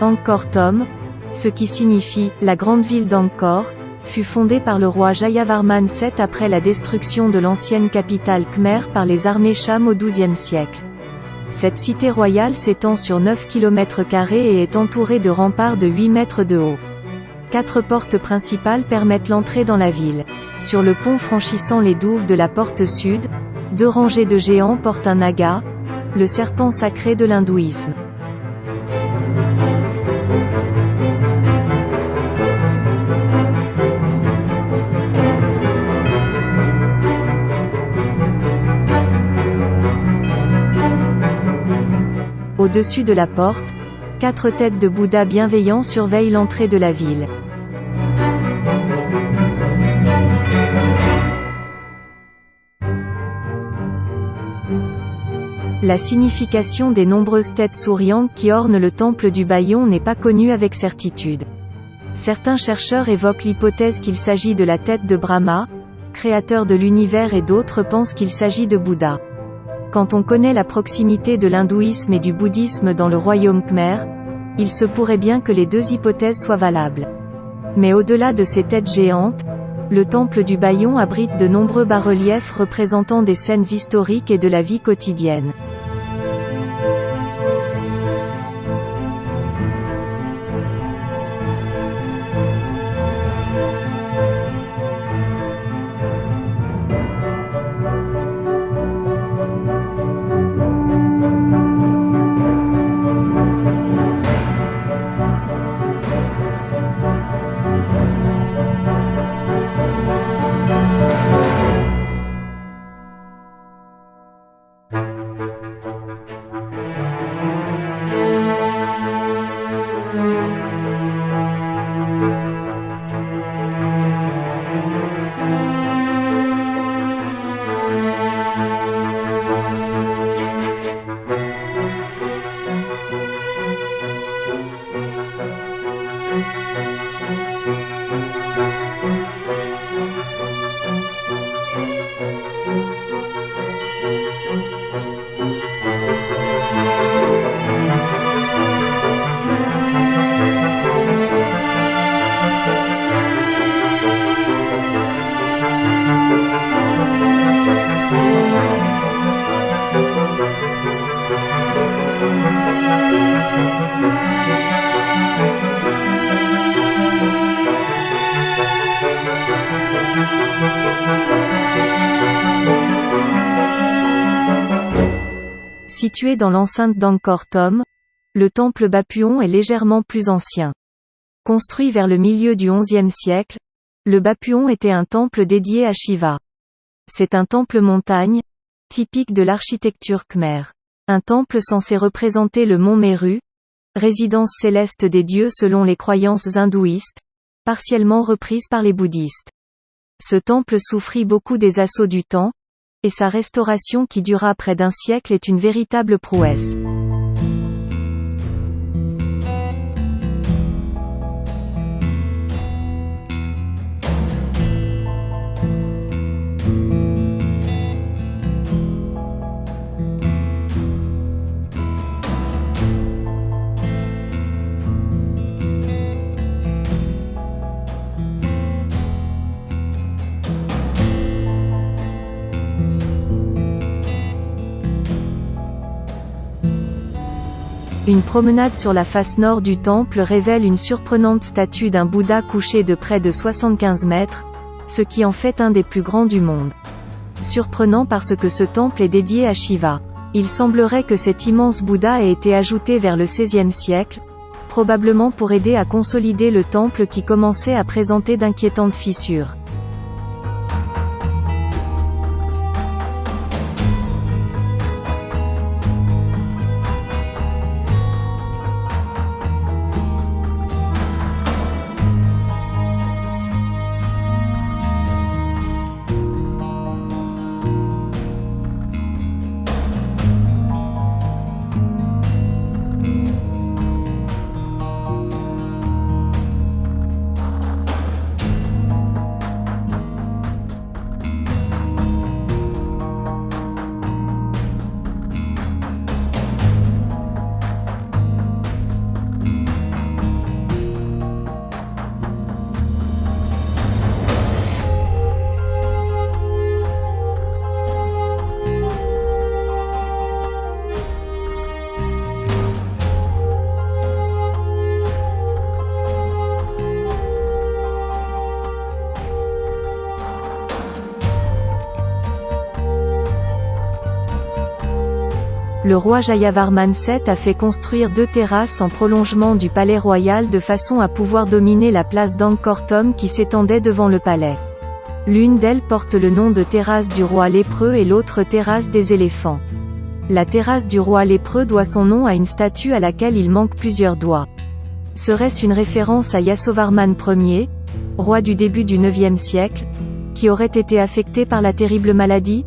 Angkor Thom, ce qui signifie « la grande ville d'Angkor », fut fondée par le roi Jayavarman VII après la destruction de l'ancienne capitale Khmer par les armées Cham au XIIe siècle. Cette cité royale s'étend sur 9 km² et est entourée de remparts de 8 mètres de haut. 4 portes principales permettent l'entrée dans la ville. Sur le pont franchissant les douves de la porte sud, 2 rangées de géants portent un naga, le serpent sacré de l'hindouisme. Au-dessus de la porte, 4 têtes de Bouddha bienveillants surveillent l'entrée de la ville. La signification des nombreuses têtes souriantes qui ornent le temple du Bayon n'est pas connue avec certitude. Certains chercheurs évoquent l'hypothèse qu'il s'agit de la tête de Brahma, créateur de l'univers, et d'autres pensent qu'il s'agit de Bouddha. Quand on connaît la proximité de l'hindouisme et du bouddhisme dans le royaume Khmer, il se pourrait bien que les 2 hypothèses soient valables. Mais au-delà de ces têtes géantes, le temple du Bayon abrite de nombreux bas-reliefs représentant des scènes historiques et de la vie quotidienne. Situé dans l'enceinte d'Angkor Thom, le temple Baphuon est légèrement plus ancien. Construit vers le milieu du XIe siècle, le Baphuon était un temple dédié à Shiva. C'est un temple montagne, typique de l'architecture khmer. Un temple censé représenter le mont Meru, résidence céleste des dieux selon les croyances hindouistes, partiellement reprises par les bouddhistes. Ce temple souffrit beaucoup des assauts du temps, et sa restauration qui dura près d'1 siècle est une véritable prouesse. Une promenade sur la face nord du temple révèle une surprenante statue d'un Bouddha couché de près de 75 mètres, ce qui en fait un des plus grands du monde. Surprenant parce que ce temple est dédié à Shiva. Il semblerait que cet immense Bouddha ait été ajouté vers le XVIe siècle, probablement pour aider à consolider le temple qui commençait à présenter d'inquiétantes fissures. le roi Jayavarman VII a fait construire 2 terrasses en prolongement du palais royal de façon à pouvoir dominer la place d'Angkor Thom qui s'étendait devant le palais. L'une d'elles porte le nom de terrasse du roi lépreux et l'autre terrasse des éléphants. La terrasse du roi lépreux doit son nom à une statue à laquelle il manque plusieurs doigts. Serait-ce une référence à Yasovarman Ier, roi du début du IXe siècle, qui aurait été affecté par la terrible maladie ?